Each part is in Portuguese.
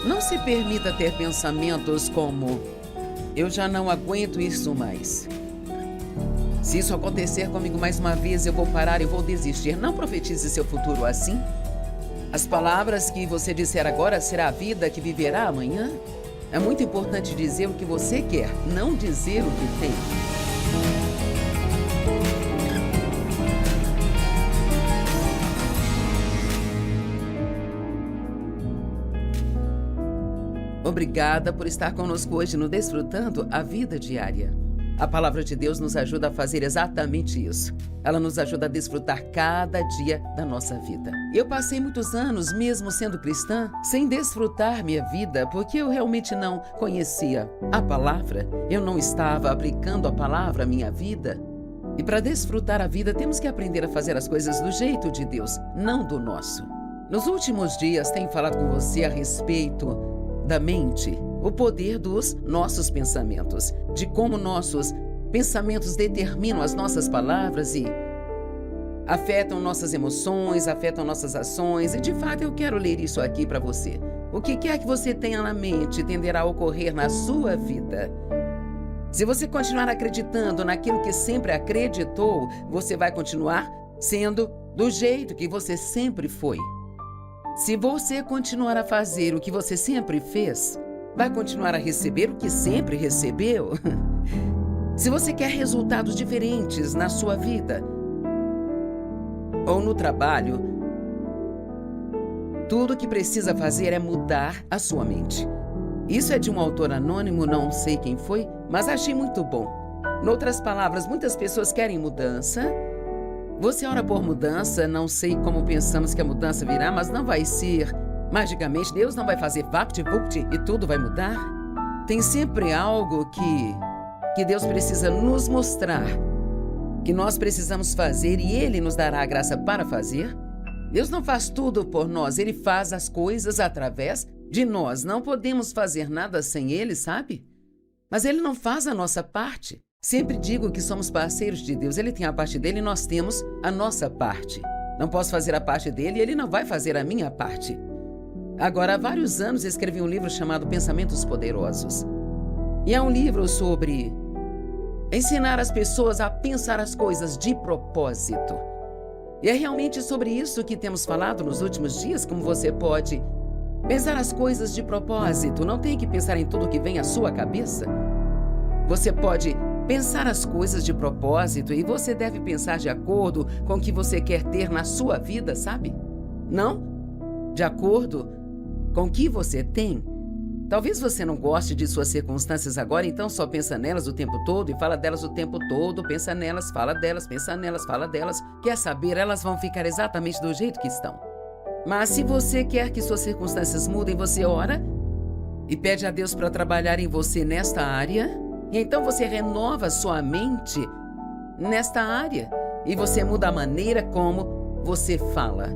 Não se permita ter pensamentos como: eu já não aguento isso mais. Se isso acontecer comigo mais uma vez, eu vou parar e vou desistir. Não profetize seu futuro assim. As palavras que você disser agora será a vida que viverá amanhã. É muito importante dizer o que você quer, não dizer o que tem. Obrigada por estar conosco hoje no Desfrutando a Vida Diária. A palavra de Deus nos ajuda a fazer exatamente isso. Ela nos ajuda a desfrutar cada dia da nossa vida. Eu passei muitos anos, mesmo sendo cristã, sem desfrutar minha vida, porque eu realmente não conhecia a palavra. Eu não estava aplicando a palavra à minha vida. E para desfrutar a vida, temos que aprender a fazer as coisas do jeito de Deus, não do nosso. Nos últimos dias, tenho falado com você a respeito da mente, o poder dos nossos pensamentos, de como nossos pensamentos determinam as nossas palavras e afetam nossas emoções, afetam nossas ações. E de fato eu quero ler isso aqui para você. O que quer que você tenha na mente tenderá a ocorrer na sua vida. Se você continuar acreditando naquilo que sempre acreditou, você vai continuar sendo do jeito que você sempre foi. Se você continuar a fazer o que você sempre fez, vai continuar a receber o que sempre recebeu. Se você quer resultados diferentes na sua vida ou no trabalho, tudo o que precisa fazer é mudar a sua mente. Isso é de um autor anônimo, não sei quem foi, mas achei muito bom. Em outras palavras, muitas pessoas querem mudança. Você ora por mudança, não sei como pensamos que a mudança virá, mas não vai ser magicamente. Deus não vai fazer vapt-vupt e tudo vai mudar. Tem sempre algo que Deus precisa nos mostrar, que nós precisamos fazer e Ele nos dará a graça para fazer. Deus não faz tudo por nós, Ele faz as coisas através de nós. Não podemos fazer nada sem Ele, sabe? Mas Ele não faz a nossa parte. Sempre digo que somos parceiros de Deus. Ele tem a parte dele e nós temos a nossa parte. Não posso fazer a parte dele e ele não vai fazer a minha parte. Agora, há vários anos escrevi um livro chamado Pensamentos Poderosos. E é um livro sobre ensinar as pessoas a pensar as coisas de propósito. E é realmente sobre isso que temos falado nos últimos dias, como você pode pensar as coisas de propósito. Não tem que pensar em tudo que vem à sua cabeça. Você pode pensar as coisas de propósito e você deve pensar de acordo com o que você quer ter na sua vida, sabe? Não de acordo com o que você tem. Talvez você não goste de suas circunstâncias agora, então só pensa nelas o tempo todo e fala delas o tempo todo. Pensa nelas, fala delas, pensa nelas, fala delas. Quer saber, elas vão ficar exatamente do jeito que estão. Mas se você quer que suas circunstâncias mudem, você ora e pede a Deus para trabalhar em você nesta área. E então você renova sua mente nesta área e você muda a maneira como você fala.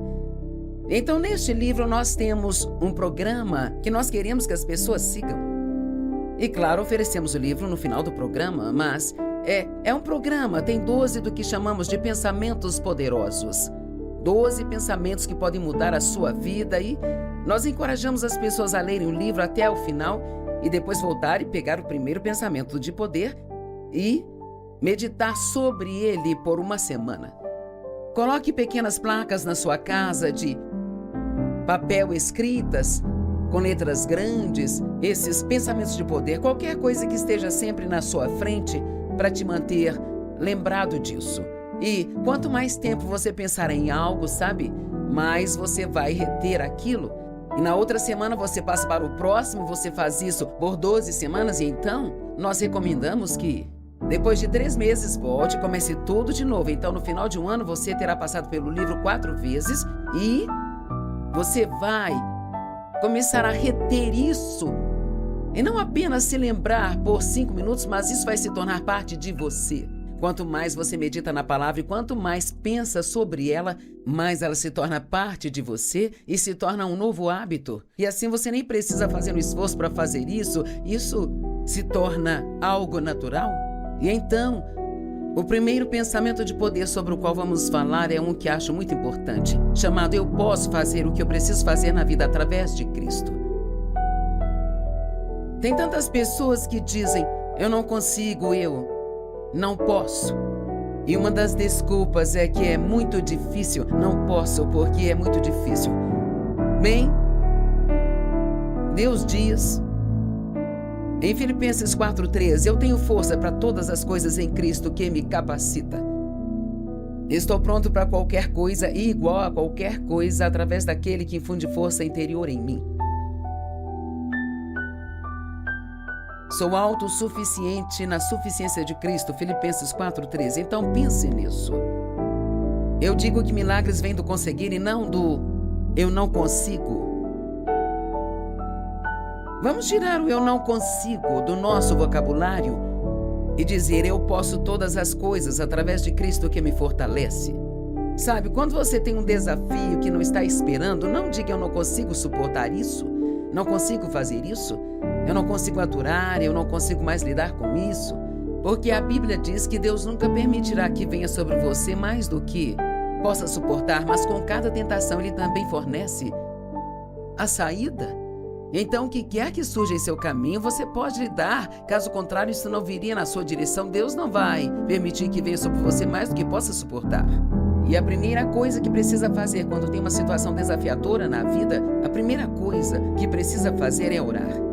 Então, neste livro, nós temos um programa que nós queremos que as pessoas sigam. E, claro, oferecemos o livro no final do programa, mas é um programa, tem 12 do que chamamos de pensamentos poderosos. 12 pensamentos que podem mudar a sua vida e nós encorajamos as pessoas a lerem o livro até o final e depois voltar e pegar o primeiro pensamento de poder e meditar sobre ele por uma semana. Coloque pequenas placas na sua casa de papel escritas, com letras grandes, esses pensamentos de poder, qualquer coisa que esteja sempre na sua frente para te manter lembrado disso. E quanto mais tempo você pensar em algo, sabe, mais você vai reter aquilo. E na outra semana você passa para o próximo, você faz isso por 12 semanas e então nós recomendamos que depois de 3 meses volte e comece tudo de novo. Então no final de um ano você terá passado pelo livro 4 vezes e você vai começar a reter isso. E não apenas se lembrar por 5 minutos, mas isso vai se tornar parte de você. Quanto mais você medita na palavra e quanto mais pensa sobre ela, mais ela se torna parte de você e se torna um novo hábito. E assim você nem precisa fazer um esforço para fazer isso. Isso se torna algo natural. E então, o primeiro pensamento de poder sobre o qual vamos falar é um que acho muito importante, chamado "Eu posso fazer o que eu preciso fazer na vida através de Cristo". Tem tantas pessoas que dizem, eu não consigo, eu não posso. E uma das desculpas é que é muito difícil. Não posso porque é muito difícil. Bem, Deus diz em Filipenses 4:13, eu tenho força para todas as coisas em Cristo que me capacita. Estou pronto para qualquer coisa e igual a qualquer coisa através daquele que infunde força interior em mim. Sou autossuficiente na suficiência de Cristo, Filipenses 4:13. Então pense nisso. Eu digo que milagres vêm do conseguir e não do eu não consigo. Vamos tirar o eu não consigo do nosso vocabulário e dizer eu posso todas as coisas através de Cristo que me fortalece. Sabe, quando você tem um desafio que não está esperando, não diga eu não consigo suportar isso, não consigo fazer isso, eu não consigo aturar, eu não consigo mais lidar com isso, porque a Bíblia diz que Deus nunca permitirá que venha sobre você mais do que possa suportar, mas com cada tentação Ele também fornece a saída. Então, o que quer que surja em seu caminho, você pode lidar. Caso contrário, isso não viria na sua direção. Deus não vai permitir que venha sobre você mais do que possa suportar. E a primeira coisa que precisa fazer quando tem uma situação desafiadora na vida, a primeira coisa que precisa fazer é orar.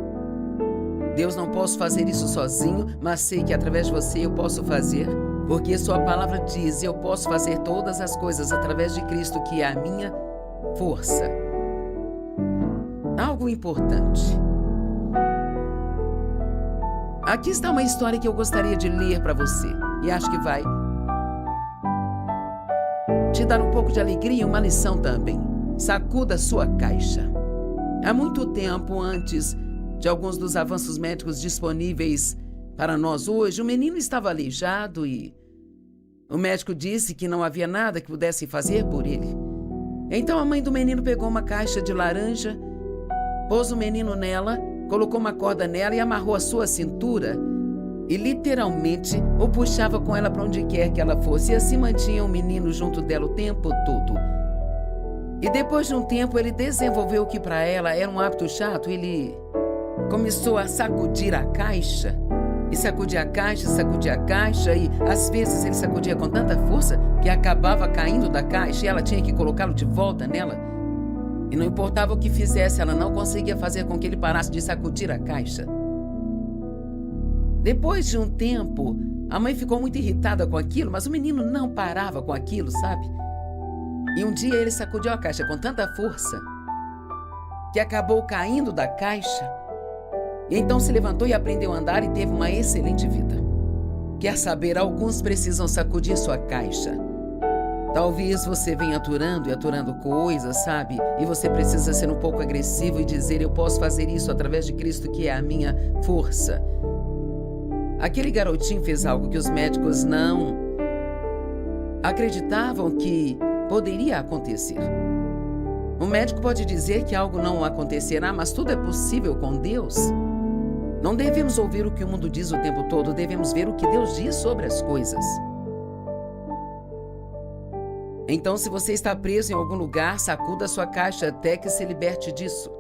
Deus, não posso fazer isso sozinho, mas sei que através de você eu posso fazer, porque sua palavra diz, eu posso fazer todas as coisas através de Cristo, que é a minha força. Algo importante. Aqui está uma história que eu gostaria de ler para você, e acho que vai te dar um pouco de alegria e uma lição também. Sacuda sua caixa. Há muito tempo antes de alguns dos avanços médicos disponíveis para nós hoje, o menino estava aleijado e o médico disse que não havia nada que pudesse fazer por ele. Então a mãe do menino pegou uma caixa de laranja, pôs o menino nela, colocou uma corda nela e amarrou a sua cintura e literalmente o puxava com ela para onde quer que ela fosse, e assim mantinha o menino junto dela o tempo todo. E depois de um tempo ele desenvolveu o que para ela era um hábito chato. Ele começou a sacudir a caixa, e sacudia a caixa, e às vezes ele sacudia com tanta força que acabava caindo da caixa e ela tinha que colocá-lo de volta nela. E não importava o que fizesse, ela não conseguia fazer com que ele parasse de sacudir a caixa. Depois de um tempo, a mãe ficou muito irritada com aquilo, mas o menino não parava com aquilo, sabe? E um dia ele sacudiu a caixa com tanta força que acabou caindo da caixa. E então se levantou e aprendeu a andar e teve uma excelente vida. Quer saber, alguns precisam sacudir sua caixa. Talvez você venha aturando e aturando coisas, sabe? E você precisa ser um pouco agressivo e dizer, eu posso fazer isso através de Cristo, que é a minha força. Aquele garotinho fez algo que os médicos não acreditavam que poderia acontecer. O médico pode dizer que algo não acontecerá, mas tudo é possível com Deus. Não devemos ouvir o que o mundo diz o tempo todo, devemos ver o que Deus diz sobre as coisas. Então, se você está preso em algum lugar, sacuda a sua caixa até que se liberte disso.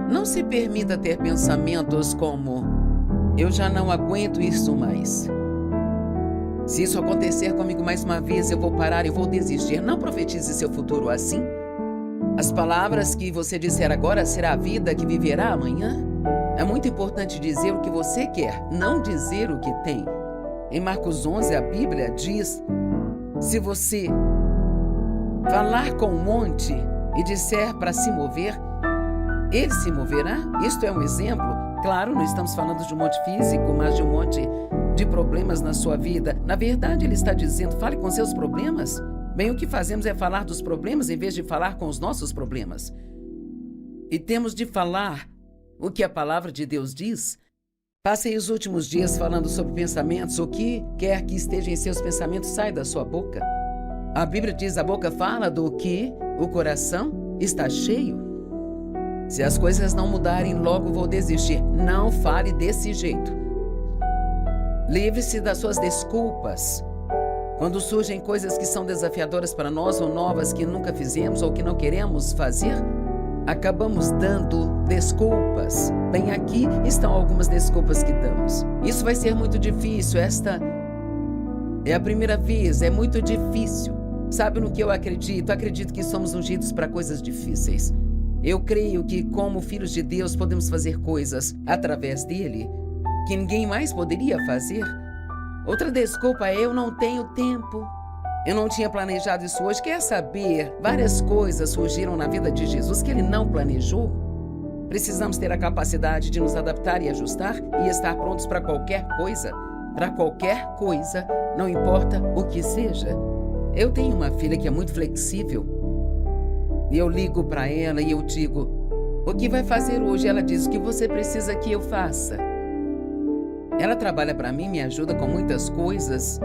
Não se permita ter pensamentos como, eu já não aguento isso mais. Se isso acontecer comigo mais uma vez, eu vou parar, eu vou desistir. Não profetize seu futuro assim. As palavras que você disser agora será a vida que viverá amanhã. É muito importante dizer o que você quer, não dizer o que tem. Em Marcos 11, a Bíblia diz, se você falar com um monte e disser para se mover, ele se moverá. Isto é um exemplo. Claro, não estamos falando de um monte físico, mas de um monte de problemas na sua vida. Na verdade, ele está dizendo, fale com seus problemas. Bem, o que fazemos é falar dos problemas em vez de falar com os nossos problemas. E temos de falar o que a palavra de Deus diz. Passei os últimos dias falando sobre pensamentos. O que quer que esteja em seus pensamentos sai da sua boca. A Bíblia diz, a boca fala do que o coração está cheio. Se as coisas não mudarem, logo vou desistir. Não fale desse jeito. Livre-se das suas desculpas. Quando surgem coisas que são desafiadoras para nós ou novas que nunca fizemos ou que não queremos fazer, acabamos dando desculpas. Bem, aqui estão algumas desculpas que damos. Isso vai ser muito difícil, esta é a primeira vez, é muito difícil. Sabe no que eu acredito? Acredito que somos ungidos para coisas difíceis. Eu creio que, como filhos de Deus, podemos fazer coisas através dele que ninguém mais poderia fazer. Outra desculpa é: eu não tenho tempo. Eu não tinha planejado isso hoje. Quer saber? Várias coisas surgiram na vida de Jesus que ele não planejou. Precisamos ter a capacidade de nos adaptar e ajustar e estar prontos para qualquer coisa. Para qualquer coisa, não importa o que seja. Eu tenho uma filha que é muito flexível. E eu ligo para ela e eu digo: o que vai fazer hoje? Ela diz: o que você precisa que eu faça? Ela trabalha para mim, me ajuda com muitas coisas.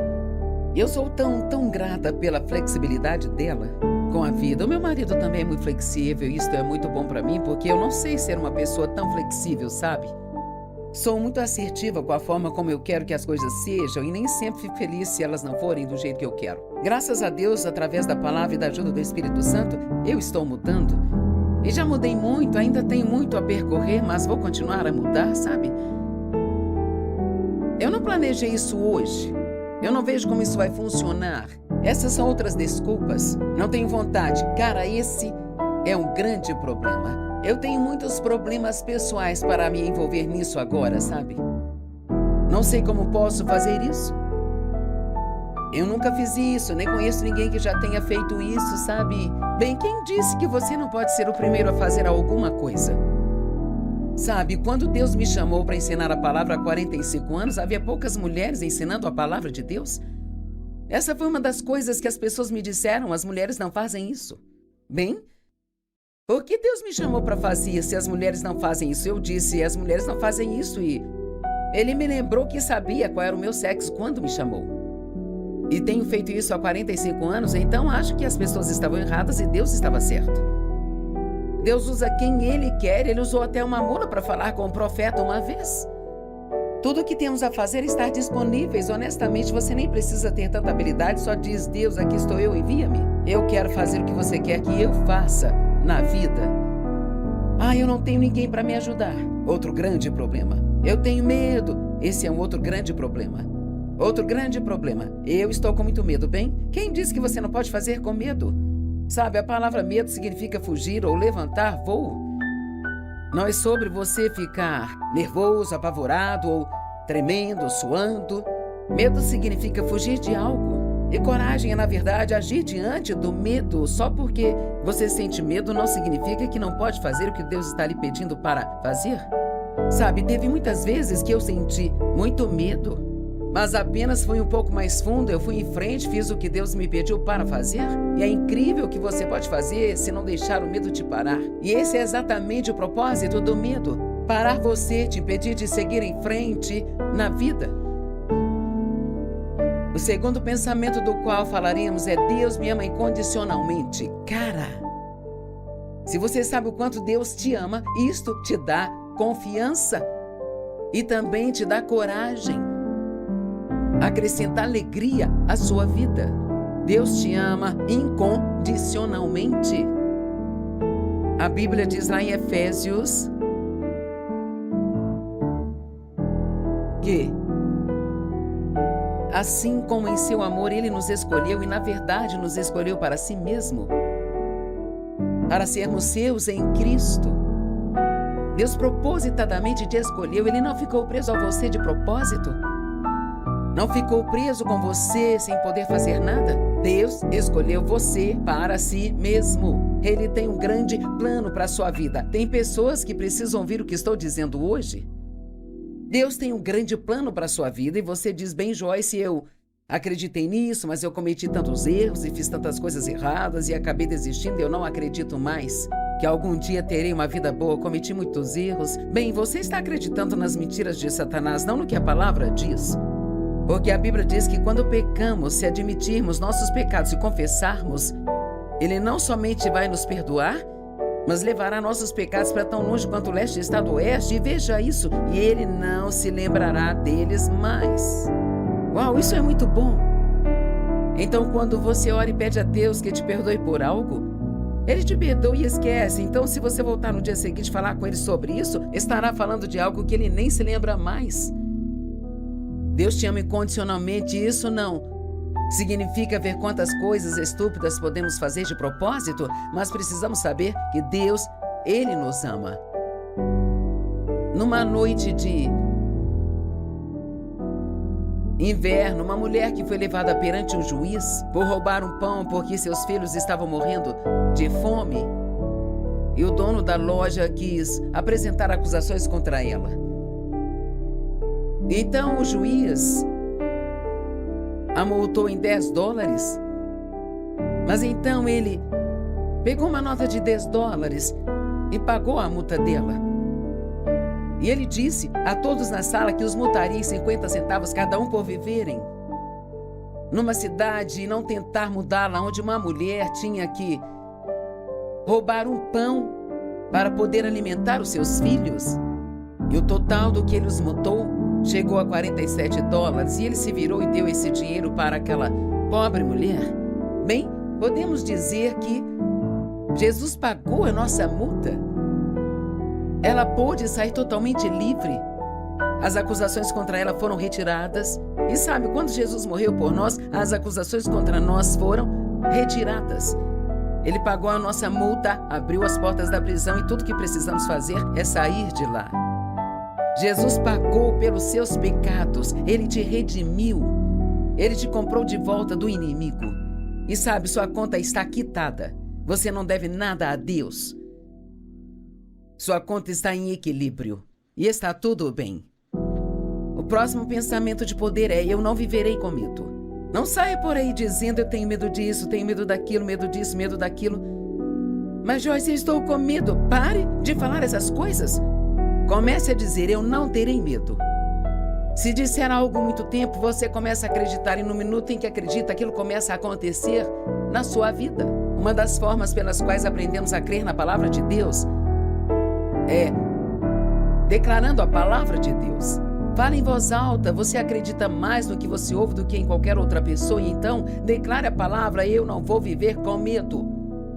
Eu sou tão grata pela flexibilidade dela com a vida. O meu marido também é muito flexível e isto é muito bom para mim, porque eu não sei ser uma pessoa tão flexível, sabe? Sou muito assertiva com a forma como eu quero que as coisas sejam e nem sempre fico feliz se elas não forem do jeito que eu quero. Graças a Deus, através da palavra e da ajuda do Espírito Santo, eu estou mudando. E já mudei muito, ainda tenho muito a percorrer, mas vou continuar a mudar, sabe? Eu não planejei isso hoje. Eu não vejo como isso vai funcionar. Essas são outras desculpas. Não tenho vontade. Cara, esse é um grande problema. Eu tenho muitos problemas pessoais para me envolver nisso agora, sabe? Não sei como posso fazer isso. Eu nunca fiz isso, nem conheço ninguém que já tenha feito isso, sabe? Bem, quem disse que você não pode ser o primeiro a fazer alguma coisa? Sabe, quando Deus me chamou para ensinar a palavra há 45 anos, havia poucas mulheres ensinando a palavra de Deus. Essa foi uma das coisas que as pessoas me disseram: as mulheres não fazem isso. Bem, por que Deus me chamou para fazer se as mulheres não fazem isso? Eu disse: as mulheres não fazem isso, e ele me lembrou que sabia qual era o meu sexo quando me chamou. E tenho feito isso há 45 anos, então acho que as pessoas estavam erradas e Deus estava certo. Deus usa quem Ele quer. Ele usou até uma mula para falar com o profeta uma vez. Tudo o que temos a fazer é estar disponíveis. Honestamente, você nem precisa ter tanta habilidade, só diz: Deus, aqui estou eu, envia-me. Eu quero fazer o que você quer que eu faça na vida. Eu não tenho ninguém para me ajudar. Outro grande problema. Eu tenho medo. Esse é um outro grande problema. Outro grande problema. Eu estou com muito medo, bem? Quem disse que você não pode fazer com medo? Sabe, a palavra medo significa fugir ou levantar voo. Não é sobre você ficar nervoso, apavorado ou tremendo, suando. Medo significa fugir de algo. E coragem é, na verdade, agir diante do medo. Só porque você sente medo não significa que não pode fazer o que Deus está lhe pedindo para fazer. Sabe, teve muitas vezes que eu senti muito medo, mas apenas fui um pouco mais fundo. Eu fui em frente, fiz o que Deus me pediu para fazer. E é incrível o que você pode fazer se não deixar o medo te parar. E esse é exatamente o propósito do medo: parar você, te impedir de seguir em frente na vida. O segundo pensamento do qual falaremos é: Deus me ama incondicionalmente. Cara, se você sabe o quanto Deus te ama, isto te dá confiança e também te dá coragem. Acrescenta alegria à sua vida. Deus te ama incondicionalmente. A Bíblia diz lá em Efésios que, assim como em seu amor Ele nos escolheu, e na verdade nos escolheu para si mesmo, para sermos seus em Cristo. Deus propositadamente te escolheu. Ele não ficou preso a você de propósito. Não ficou preso com você sem poder fazer nada. Deus escolheu você para si mesmo. Ele tem um grande plano para a sua vida. Tem pessoas que precisam ouvir o que estou dizendo hoje. Deus tem um grande plano para a sua vida e você diz: bem, Joyce, eu acreditei nisso, mas eu cometi tantos erros e fiz tantas coisas erradas e acabei desistindo. Eu não acredito mais que algum dia terei uma vida boa. Cometi muitos erros. Bem, você está acreditando nas mentiras de Satanás, não no que a palavra diz. Porque a Bíblia diz que quando pecamos, se admitirmos nossos pecados e confessarmos, Ele não somente vai nos perdoar, mas levará nossos pecados para tão longe quanto o leste está do oeste. E veja isso, e Ele não se lembrará deles mais. Uau, isso é muito bom. Então, quando você ora e pede a Deus que te perdoe por algo, Ele te perdoa e esquece. Então, se você voltar no dia seguinte e falar com ele sobre isso, estará falando de algo que ele nem se lembra mais. Deus te ama incondicionalmente, isso não significa ver quantas coisas estúpidas podemos fazer de propósito, mas precisamos saber que Deus, Ele nos ama. Numa noite de inverno, uma mulher que foi levada perante um juiz por roubar um pão porque seus filhos estavam morrendo de fome, e o dono da loja quis apresentar acusações contra ela. Então o juiz a multou em $10, mas então ele pegou uma nota de $10 e pagou a multa dela. E ele disse a todos na sala que os multaria em 50 centavos cada um por viverem numa cidade e não tentar mudá-la, onde uma mulher tinha que roubar um pão para poder alimentar os seus filhos. E o total do que ele os multou chegou a $47, e ele se virou e deu esse dinheiro para aquela pobre mulher. Bem, podemos dizer que Jesus pagou a nossa multa. Ela pôde sair totalmente livre. As acusações contra ela foram retiradas. E sabe, quando Jesus morreu por nós, as acusações contra nós foram retiradas. Ele pagou a nossa multa, abriu as portas da prisão e tudo que precisamos fazer é sair de lá. Jesus pagou pelos seus pecados. Ele te redimiu. Ele te comprou de volta do inimigo. E sabe, sua conta está quitada. Você não deve nada a Deus. Sua conta está em equilíbrio e está tudo bem. O próximo pensamento de poder é: eu não viverei com medo. Não saia por aí dizendo: eu tenho medo disso, tenho medo daquilo, medo disso, medo daquilo. Mas Joyce, eu estou com medo. Pare de falar essas coisas. Comece a dizer: eu não terei medo. Se disser algo muito tempo, você começa a acreditar, e no minuto em que acredita, aquilo começa a acontecer na sua vida. Uma das formas pelas quais aprendemos a crer na palavra de Deus é declarando a palavra de Deus. Fala em voz alta, você acredita mais no que você ouve do que em qualquer outra pessoa, e então declare a palavra: eu não vou viver com medo.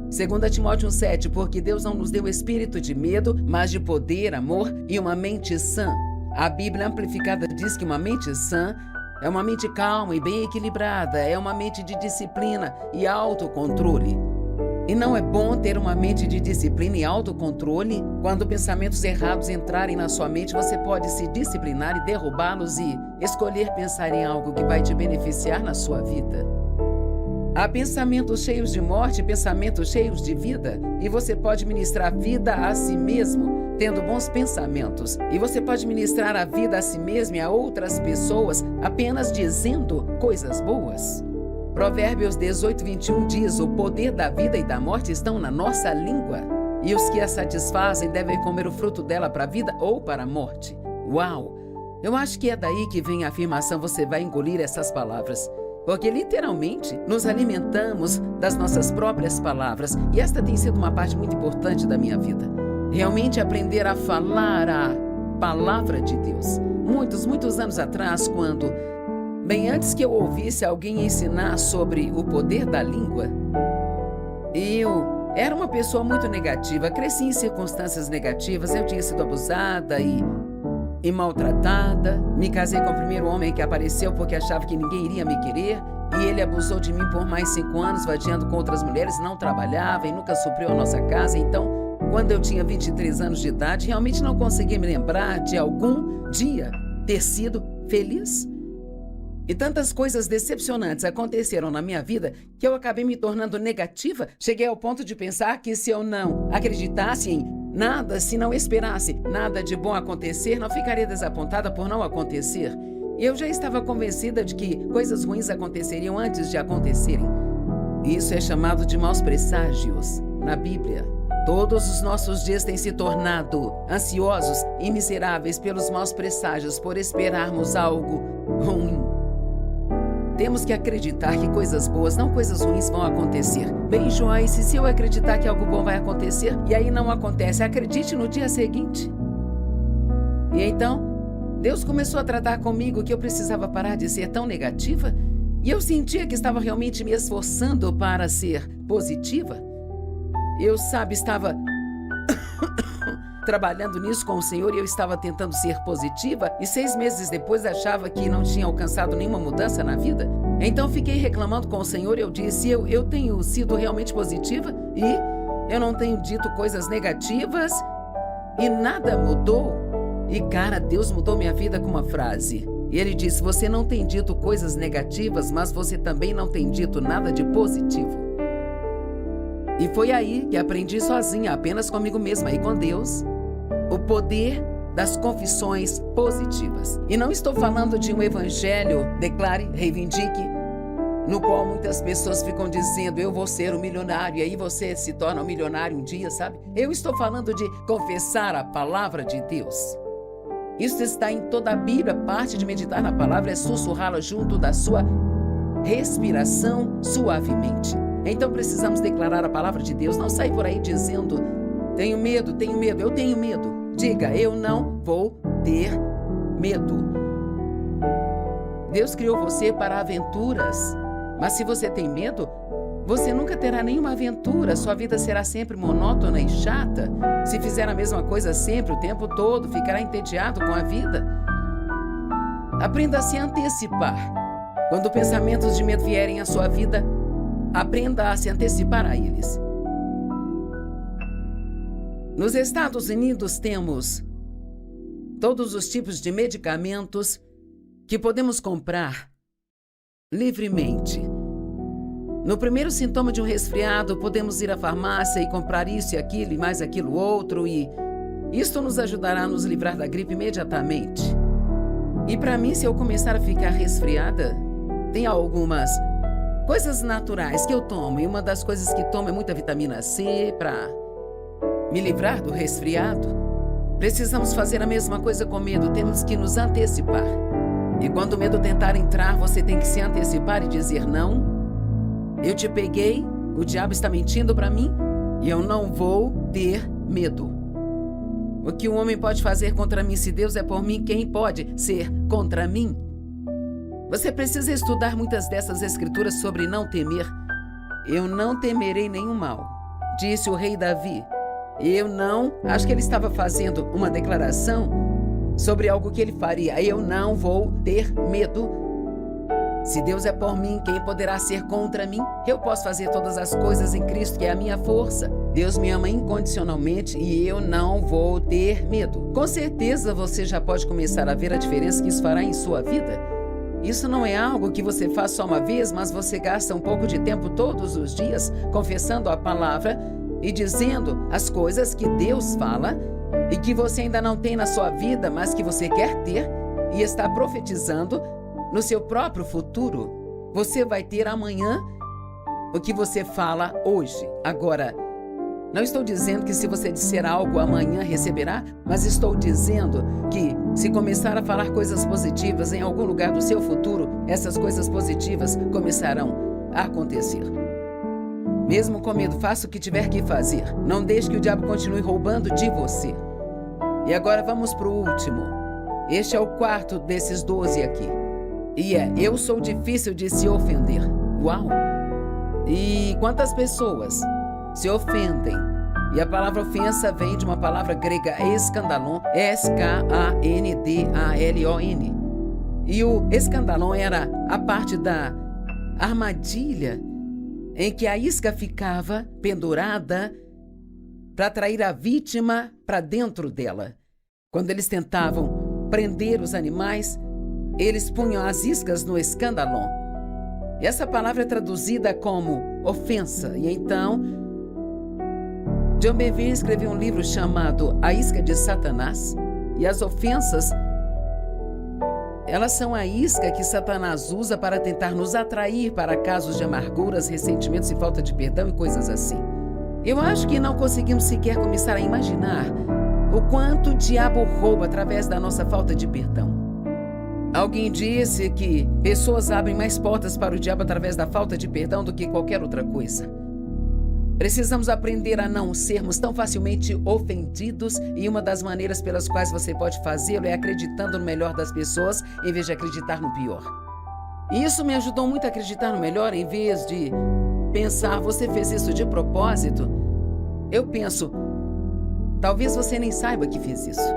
2 Timóteo 1,7, porque Deus não nos deu espírito de medo, mas de poder, amor e uma mente sã. A Bíblia Amplificada diz que uma mente sã é uma mente calma e bem equilibrada, é uma mente de disciplina e autocontrole. E não é bom ter uma mente de disciplina e autocontrole? Quando pensamentos errados entrarem na sua mente, você pode se disciplinar e derrubá-los e escolher pensar em algo que vai te beneficiar na sua vida. Há pensamentos cheios de morte e pensamentos cheios de vida, e você pode ministrar vida a si mesmo, tendo bons pensamentos. E você pode ministrar a vida a si mesmo e a outras pessoas apenas dizendo coisas boas. Provérbios 18:21 diz: o poder da vida e da morte estão na nossa língua, e os que a satisfazem devem comer o fruto dela para a vida ou para a morte. Uau! Eu acho que é daí que vem a afirmação: você vai engolir essas palavras. Porque literalmente nos alimentamos das nossas próprias palavras, e esta tem sido uma parte muito importante da minha vida. Realmente aprender a falar a palavra de Deus. Muitos anos atrás, quando bem antes que eu ouvisse alguém ensinar sobre o poder da língua, eu era uma pessoa muito negativa, cresci em circunstâncias negativas, eu tinha sido abusada e maltratada. Me casei com o primeiro homem que apareceu porque achava que ninguém iria me querer, e ele abusou de mim por mais 5 anos, vadiando com outras mulheres, não trabalhava e nunca supriu a nossa casa. Então, quando eu tinha 23 anos de idade, realmente não conseguia me lembrar de algum dia ter sido feliz. E tantas coisas decepcionantes aconteceram na minha vida que eu acabei me tornando negativa. Cheguei ao ponto de pensar que se eu não acreditasse em nada, se não esperasse nada de bom acontecer, não ficaria desapontada por não acontecer. E eu já estava convencida de que coisas ruins aconteceriam antes de acontecerem. Isso é chamado de maus presságios na Bíblia. Todos os nossos dias têm se tornado ansiosos e miseráveis pelos maus presságios, por esperarmos algo ruim. Temos que acreditar que coisas boas, não coisas ruins, vão acontecer. Bem, Joyce, se eu acreditar que algo bom vai acontecer e aí não acontece, acredite no dia seguinte. E então, Deus começou a tratar comigo que eu precisava parar de ser tão negativa, e eu sentia que estava realmente me esforçando para ser positiva. eu, estava trabalhando nisso com o Senhor e eu estava tentando ser positiva e 6 meses depois achava que não tinha alcançado nenhuma mudança na vida. Então fiquei reclamando com o Senhor e eu disse, eu tenho sido realmente positiva e eu não tenho dito coisas negativas e nada mudou. E cara, Deus mudou minha vida com uma frase. E Ele disse, você não tem dito coisas negativas, mas você também não tem dito nada de positivo. E foi aí que aprendi sozinha, apenas comigo mesma e com Deus, o poder das confissões positivas. E não estou falando de um evangelho, declare, reivindique, no qual muitas pessoas ficam dizendo, eu vou ser um milionário, e aí você se torna um milionário um dia, sabe? Eu estou falando de confessar a palavra de Deus. Isso está em toda a Bíblia. Parte de meditar na palavra é sussurrá-la junto da sua respiração suavemente. Então precisamos declarar a palavra de Deus. Não sair por aí dizendo, tenho medo, eu tenho medo. Diga, eu não vou ter medo. Deus criou você para aventuras. Mas se você tem medo, você nunca terá nenhuma aventura. Sua vida será sempre monótona e chata. Se fizer a mesma coisa sempre, o tempo todo, ficará entediado com a vida. Aprenda a se antecipar. Quando pensamentos de medo vierem à sua vida, aprenda a se antecipar a eles. Nos Estados Unidos temos todos os tipos de medicamentos que podemos comprar livremente. No primeiro sintoma de um resfriado, podemos ir à farmácia e comprar isso e aquilo e mais aquilo outro e isto nos ajudará a nos livrar da gripe imediatamente. E para mim, se eu começar a ficar resfriada, tem algumas coisas naturais que eu tomo e uma das coisas que tomo é muita vitamina C para me livrar do resfriado. Precisamos fazer a mesma coisa com medo, temos que nos antecipar. E quando o medo tentar entrar, você tem que se antecipar e dizer não. Eu te peguei, o diabo está mentindo para mim e eu não vou ter medo. O que um homem pode fazer contra mim se Deus é por mim, quem pode ser contra mim? Você precisa estudar muitas dessas escrituras sobre não temer. Eu não temerei nenhum mal, disse o rei Davi. Acho que ele estava fazendo uma declaração sobre algo que ele faria. Eu não vou ter medo. Se Deus é por mim, quem poderá ser contra mim? Eu posso fazer todas as coisas em Cristo, que é a minha força. Deus me ama incondicionalmente e eu não vou ter medo. Com certeza você já pode começar a ver a diferença que isso fará em sua vida. Isso não é algo que você faz só uma vez, mas você gasta um pouco de tempo todos os dias confessando a palavra e dizendo as coisas que Deus fala e que você ainda não tem na sua vida, mas que você quer ter e está profetizando no seu próprio futuro. Você vai ter amanhã o que você fala hoje. Agora, não estou dizendo que se você disser algo amanhã receberá, mas estou dizendo que se começar a falar coisas positivas em algum lugar do seu futuro, essas coisas positivas começarão a acontecer. Mesmo com medo, faça o que tiver que fazer. Não deixe que o diabo continue roubando de você. E agora vamos para o último. Este é o quarto desses 12 aqui. E eu sou difícil de se ofender. Uau! E quantas pessoas se ofendem? E a palavra ofensa vem de uma palavra grega escandalon, S-K-A-N-D-A-L-O-N. E o escandalon era a parte da armadilha em que a isca ficava pendurada para atrair a vítima para dentro dela. Quando eles tentavam prender os animais, eles punham as iscas no escandalon. E essa palavra é traduzida como ofensa. E então, John Bevere escreveu um livro chamado A Isca de Satanás. E as ofensas, elas são a isca que Satanás usa para tentar nos atrair para casos de amarguras, ressentimentos e falta de perdão e coisas assim. Eu acho que não conseguimos sequer começar a imaginar o quanto o diabo rouba através da nossa falta de perdão. Alguém disse que pessoas abrem mais portas para o diabo através da falta de perdão do que qualquer outra coisa. Precisamos aprender a não sermos tão facilmente ofendidos e uma das maneiras pelas quais você pode fazê-lo é acreditando no melhor das pessoas em vez de acreditar no pior. E isso me ajudou muito a acreditar no melhor em vez de pensar, você fez isso de propósito. Eu penso, talvez você nem saiba que fiz isso.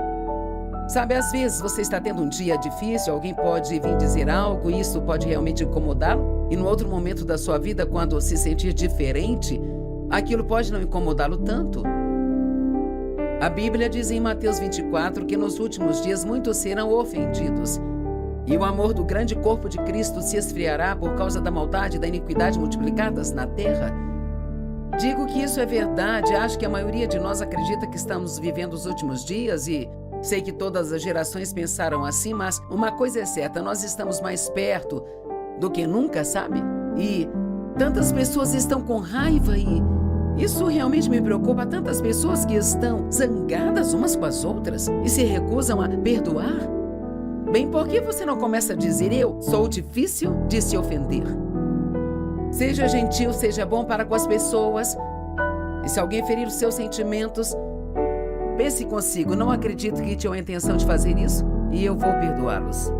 Sabe, às vezes você está tendo um dia difícil, alguém pode vir dizer algo e isso pode realmente incomodá-lo. E no outro momento da sua vida, quando se sentir diferente, aquilo pode não incomodá-lo tanto. A Bíblia diz em Mateus 24 que nos últimos dias muitos serão ofendidos. E o amor do grande corpo de Cristo se esfriará por causa da maldade e da iniquidade multiplicadas na terra. Digo que isso é verdade, acho que a maioria de nós acredita que estamos vivendo os últimos dias e sei que todas as gerações pensaram assim, mas uma coisa é certa, nós estamos mais perto do que nunca, sabe? E tantas pessoas estão com raiva e isso realmente me preocupa. Tantas pessoas que estão zangadas umas com as outras e se recusam a perdoar. Bem, por que você não começa a dizer, eu sou difícil de se ofender? Seja gentil, seja bom para com as pessoas. E se alguém ferir os seus sentimentos, pense consigo, não acredito que tinham a intenção de fazer isso e eu vou perdoá-los.